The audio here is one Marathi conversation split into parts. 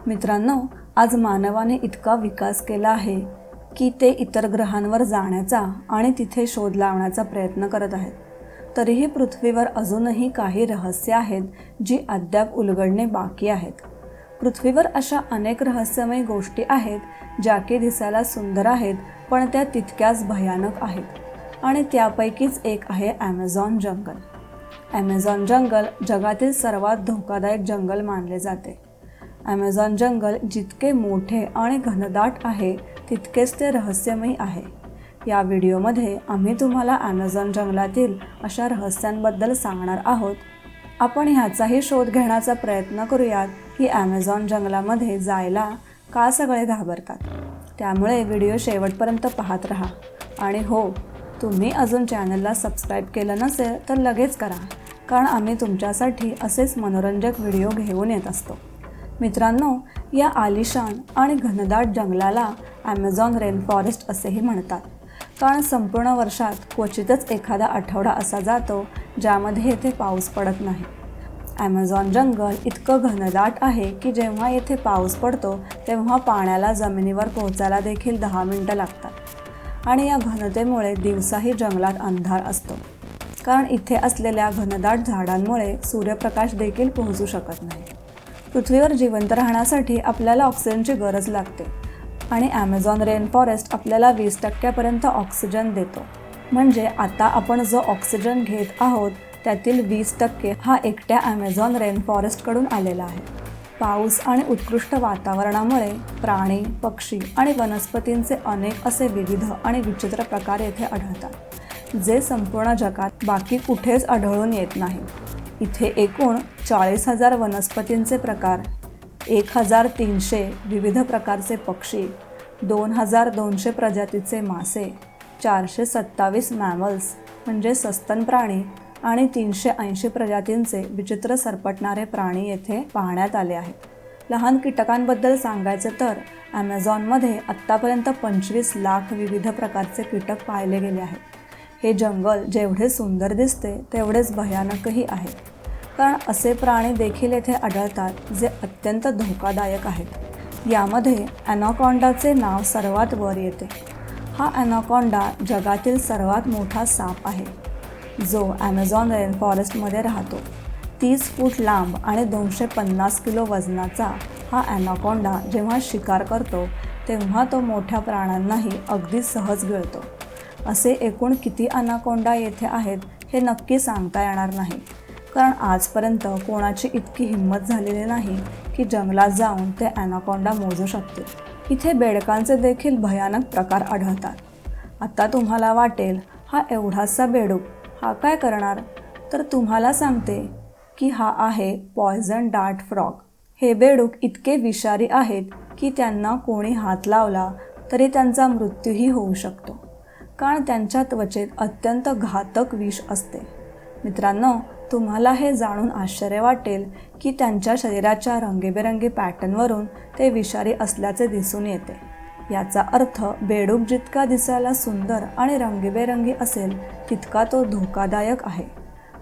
मित्रांनो, आज मानवाने इतका विकास केला आहे की ते इतर ग्रहांवर जाण्याचा आणि तिथे शोध लावण्याचा प्रयत्न करत आहेत. तरीही पृथ्वीवर अजूनही काही रहस्य आहेत जी अद्याप उलगडणे बाकी आहेत. पृथ्वीवर अशा अनेक रहस्यमय गोष्टी आहेत ज्या की दिसायला सुंदर आहेत, पण त्या तितक्याच भयानक आहेत. आणि त्यापैकीच एक आहे ॲमेझॉन जंगल. ॲमेझॉन जंगल जगातील सर्वात धोकादायक जंगल मानले जाते. ॲमेझॉन जंगल जितके मोठे आणि घनदाट आहे तितकेच ते रहस्यमयी आहे. या व्हिडिओमध्ये आम्ही तुम्हाला ॲमेझॉन जंगलातील अशा रहस्यांबद्दल सांगणार आहोत. आपण ह्याचाही शोध घेण्याचा प्रयत्न करूयात की ॲमेझॉन जंगलामध्ये जायला का सगळे घाबरतात. त्यामुळे व्हिडिओ शेवटपर्यंत पाहत राहा. आणि हो, तुम्ही अजून चॅनलला सबस्क्राईब केलं नसेल तर लगेच करा, कारण आम्ही तुमच्यासाठी असेच मनोरंजक व्हिडिओ घेऊन येत असतो. मित्रांनो, या आलिशान आणि घनदाट जंगलाला ॲमेझॉन रेन फॉरेस्ट असेही म्हणतात, कारण संपूर्ण वर्षात क्वचितच एखादा आठवडा असा जातो ज्यामध्ये येथे पाऊस पडत नाही. ॲमेझॉन जंगल इतकं घनदाट आहे की जेव्हा येथे पाऊस पडतो तेव्हा पाण्याला जमिनीवर पोहोचायला देखील 10 मिनिटं लागतात. आणि या घनतेमुळे दिवसाही जंगलात अंधार असतो, कारण इथे असलेल्या घनदाट झाडांमुळे सूर्यप्रकाश देखील पोहोचू शकत नाही. पृथ्वीवर जिवंत राहण्यासाठी आपल्याला ऑक्सिजनची गरज लागते आणि ॲमेझॉन रेन फॉरेस्ट आपल्याला 20% ऑक्सिजन देतो. म्हणजे आता आपण जो ऑक्सिजन घेत आहोत त्यातील 20% हा एकट्या ॲमेझॉन रेन फॉरेस्टकडून आलेला आहे. पाऊस आणि उत्कृष्ट वातावरणामुळे प्राणी, पक्षी आणि वनस्पतींचे अनेक असे विविध आणि विचित्र प्रकार येथे आढळतात, जे संपूर्ण जगात बाकी कुठेच आढळून येत नाही. इथे एकूण 40,000 वनस्पतींचे प्रकार, 1,300 विविध प्रकारचे पक्षी, 2,200 प्रजातीचे मासे, 427 मॅमल्स म्हणजे सस्तन प्राणी आणि 380 प्रजातींचे विचित्र सरपटणारे प्राणी येथे पाहण्यात आले आहेत. लहान कीटकांबद्दल सांगायचे तर ॲमेझॉनमध्ये आत्तापर्यंत 25 लाख विविध प्रकारचे कीटक पाहिले गेले आहेत. हे जंगल जेवढे सुंदर दिसते तेवढेच भयानकही आहे, कारण असे प्राणी देखील येथे आढळतात जे अत्यंत धोकादायक आहेत. यामध्ये ॲनाकॉन्डाचे नाव सर्वात वर येते. हा ॲनाकॉन्डा जगातील सर्वात मोठा साप आहे, जो ॲमेझॉन रेन फॉरेस्टमध्ये राहतो. 30 फूट लांब आणि 250 किलो वजनाचा हा ॲनाकॉन्डा जेव्हा शिकार करतो तेव्हा तो मोठ्या प्राण्यांनाही अगदी सहज गिळतो. असे एकूण किती ॲनाकॉन्डा येथे आहेत हे नक्की सांगता येणार नाही, कारण आजपर्यंत कोणाची इतकी हिंमत झालेली नाही की जंगलात जाऊन ते ॲनाकॉन्डा मोजू शकतील. इथे बेडकांचे देखील भयानक प्रकार आढळतात. आता तुम्हाला वाटेल, हा एवढासा बेडूक हा काय करणार? तर तुम्हाला सांगते की हा आहे पॉयझन डार्ट फ्रॉग. हे बेडूक इतके विषारी आहेत की त्यांना कोणी हात लावला तरी त्यांचा मृत्यूही होऊ शकतो, कारण त्यांच्या त्वचेत अत्यंत घातक विष असते. मित्रांनो, तुम्हाला हे जाणून आश्चर्य वाटेल की त्यांच्या शरीराच्या रंगीबेरंगी पॅटर्नवरून ते विषारी असल्याचे दिसून येते. याचा अर्थ बेडूक जितका दिसायला सुंदर आणि रंगीबेरंगी असेल तितका तो धोकादायक आहे.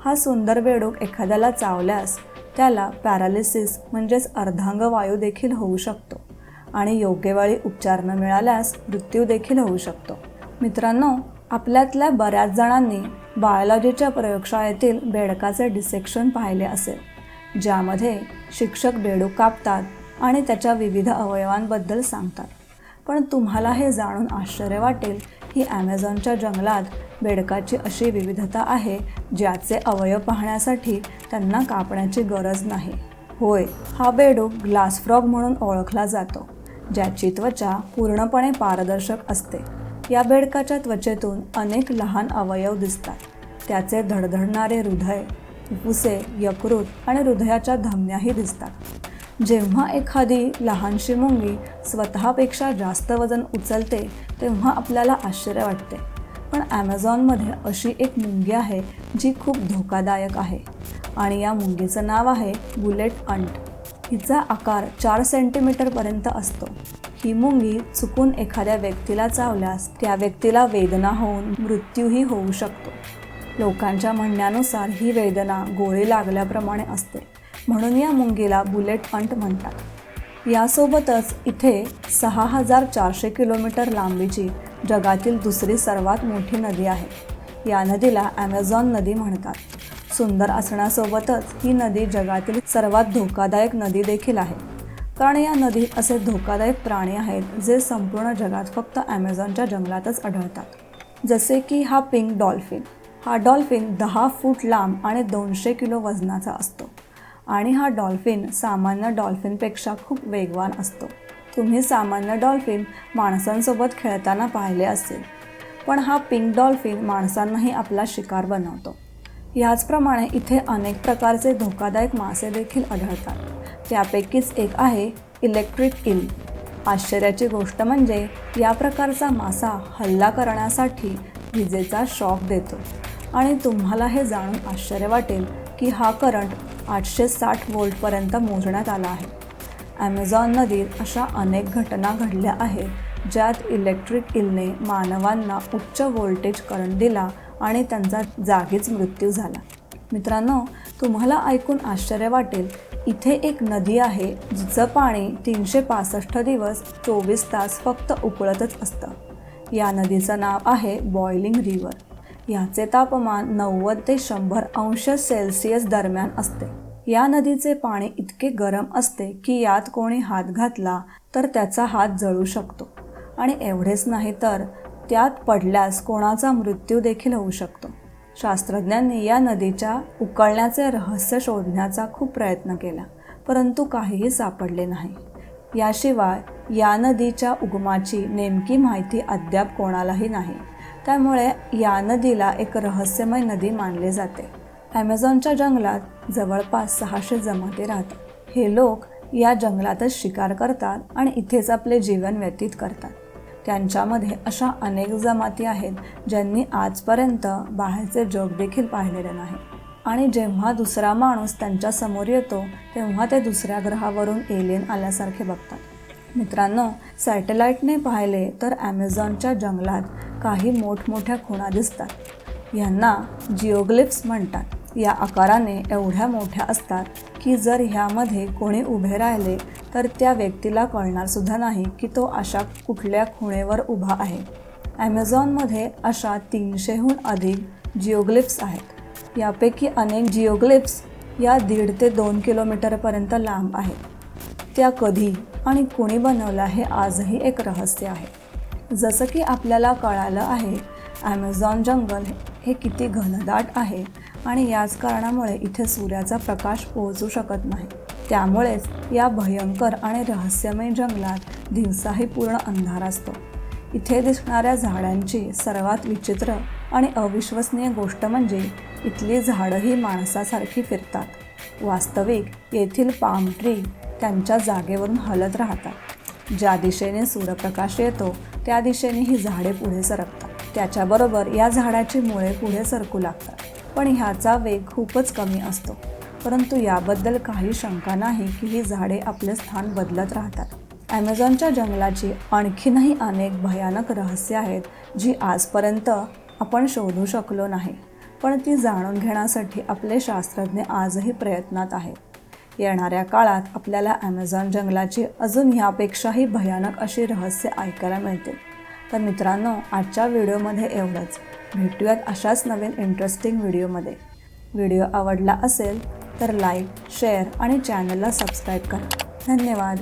हा सुंदर बेडूक एखाद्याला चावल्यास त्याला पॅरालिसिस म्हणजेच अर्धांगवायू देखील होऊ शकतो आणि योग्य वेळी उपचार न मिळाल्यास मृत्यू देखील होऊ शकतो. मित्रांनो, आपल्यातल्या बऱ्याच जणांनी बायोलॉजीच्या प्रयोगशाळेतील बेडकाचे डिसेक्शन पाहिले असेल, ज्यामध्ये शिक्षक बेडूक कापतात आणि त्याच्या विविध अवयवांबद्दल सांगतात. पण तुम्हाला हे जाणून आश्चर्य वाटेल की ॲमेझॉनच्या जंगलात बेडकाची अशी विविधता आहे ज्याचे अवयव पाहण्यासाठी त्यांना कापण्याची गरज नाही. होय, हा बेडूक ग्लास फ्रॉग म्हणून ओळखला जातो, ज्याची त्वचा पूर्णपणे पारदर्शक असते. या बेडकाच्या त्वचेतून अनेक लहान अवयव दिसतात. त्याचे धडधडणारे हृदय, फुफ्फुसे, यकृत आणि हृदयाच्या धमन्याही दिसतात. जेव्हा एखादी लहानशी मुंगी स्वतःपेक्षा जास्त वजन उचलते तेव्हा आपल्याला आश्चर्य वाटते. पण ॲमेझॉनमध्ये अशी एक मुंगी आहे जी खूप धोकादायक आहे आणि या मुंगीचं नाव आहे बुलेट अंट. हिचा आकार 4 सेंटीमीटरपर्यंत असतो. ही मुंगी चुकून एखाद्या व्यक्तीला चावल्यास त्या व्यक्तीला वेदना होऊन मृत्यूही होऊ शकतो. लोकांच्या म्हणण्यानुसार ही वेदना गोळी लागल्याप्रमाणे असते, म्हणून या मुंगीला बुलेट अंट म्हणतात. यासोबतच इथे 6,400 किलोमीटर लांबीची जगातील दुसरी सर्वात मोठी नदी आहे। या नदीला ॲमेझॉन नदी म्हणतात। सुंदर असण्यासोबतच ही नदी जगातील सर्वात धोकादायक नदी देखील आहे, कारण या नदीत असे धोकादायक प्राणी आहेत जे संपूर्ण जगात फक्त ॲमेझॉनच्या जंगलातच आढळतात। जसे की हा पिंक डॉल्फिन। हा डॉल्फिन 10 फूट लांब आणि 200 किलो वजनाचा असतो आणि हा डॉल्फिन सामान्य डॉल्फिनपेक्षा खूप वेगवान असतो। तुम्ही सामान्य डॉल्फिन माणसांसोबत खेळताना पाहिले असेल, पण हा पिंक डॉल्फिन माणसांनाही आपला शिकार बनवतो। याचप्रमाणे इथे अनेक प्रकारचे धोकादायक मासे देखील आढळतात। त्यापैकीच एक आहे इलेक्ट्रिक ईल। आश्चर्याची गोष्ट म्हणजे या प्रकारचा मासा हल्ला करण्यासाठी विजेचा शॉक देतो आणि तुम्हाला हे जाणून आश्चर्य वाटेल की हा करंट 860 व्होल्टपर्यंत मोजण्यात आला आहे। ॲमेझॉन नदीत अशा अनेक घटना घडल्या आहेत ज्यात इलेक्ट्रिक ईलने मानवांना उच्च व्होल्टेज करंट दिला आणि त्यांचा जागीच मृत्यू झाला। मित्रांनो, तुम्हाला ऐकून आश्चर्य वाटेल, इथे एक नदी आहे जिचं पाणी 365 दिवस 24 तास फक्त उकळतच असतं। या नदीचं नाव आहे बॉइलिंग रिव्हर। याचे तापमान 90 ते 100 अंश सेल्सिअस दरम्यान असते। या नदीचे पाणी इतके गरम असते की यात कोणी हात घातला तर त्याचा हात जळू शकतो आणि एवढेच नाही तर त्यात पडल्यास कोणाचा मृत्यू देखील होऊ शकतो। शास्त्रज्ञांनी या नदीच्या उकळण्याचे रहस्य शोधण्याचा खूप प्रयत्न केला, परंतु काहीही सापडले नाही। याशिवाय या नदीच्या उगमाची नेमकी माहिती अद्याप कोणालाही नाही, त्यामुळे या नदीला एक रहस्यमय नदी मानले जाते। ॲमेझॉनच्या जंगलात जवळपास 600 जमाती राहतात। हे लोक या जंगलातच शिकार करतात आणि इथेच आपले जीवन व्यतीत करतात। त्यांच्यामध्ये अशा अनेक जमाती आहेत ज्यांनी आजपर्यंत बाहेरचे जग देखील पाहिलेले नाही आणि जेव्हा दुसरा माणूस त्यांच्या समोर येतो तेव्हा ते दुसऱ्या ग्रहावरून एलियन आल्यासारखे बघतात। मित्रांनो, सॅटेलाईटने पाहिले तर ॲमेझॉनच्या जंगलात काही मोठमोठ्या खुणा दिसतात। यांना जिओग्लिफ्स म्हणतात। या आकाराने एवढ्या मोठ्या असतात की जर ह्यामध्ये कोणी उभे राहिले तर त्या व्यक्तीला कळणारसुद्धा नाही की तो अशा कुठल्या खुणेवर उभा आहे। ॲमेझॉनमध्ये अशा 300हून अधिक जिओग्लिफ्स आहेत। यापैकी अनेक जिओग्लिफ्स या 1.5 ते 2 किलोमीटरपर्यंत लांब आहेत। त्या कधी आणि कोणी बनवल्या हे आजही एक रहस्य आहे। जसं की आपल्याला कळालं आहे, ॲमेझॉन जंगल हे किती घनदाट आहे आणि याच कारणामुळे इथे सूर्याचा प्रकाश पोहोचू शकत नाही। त्यामुळेच या भयंकर आणि रहस्यमय जंगलात दिवसाही पूर्ण अंधार असतो। इथे दिसणाऱ्या झाडांची सर्वात विचित्र आणि अविश्वसनीय गोष्ट म्हणजे इथली झाडंही माणसासारखी फिरतात। वास्तविक येथील पाम ट्री त्यांच्या जागेवरून हलत राहतात। ज्या दिशेने सूर्यप्रकाश येतो त्या दिशेने ही झाडे पुढे सरकतात। त्याच्याबरोबर या झाडाची मुळे पुढे सरकू लागतात, पण ह्याचा वेग खूपच कमी असतो। परंतु याबद्दल काही शंका नाही की ही झाडे आपले स्थान बदलत राहतात। ॲमेझॉनच्या जंगलाची आणखीनही अनेक भयानक रहस्य आहेत जी आजपर्यंत आपण शोधू शकलो नाही, पण ती जाणून घेण्यासाठी आपले शास्त्रज्ञ आजही प्रयत्नात आहेत। येणाऱ्या काळात आपल्याला ॲमेझॉन जंगलाची अजून ह्यापेक्षाही भयानक अशी रहस्य ऐकायला मिळतील। तर मित्रांनो, आजच्या व्हिडिओमध्ये एवढंच। भेटूयात अशाच नवीन इंटरेस्टिंग व्हिडिओमध्ये। व्हिडिओ आवडला असेल तर लाईक, शेअर आणि चॅनलला सबस्क्राईब करा। धन्यवाद।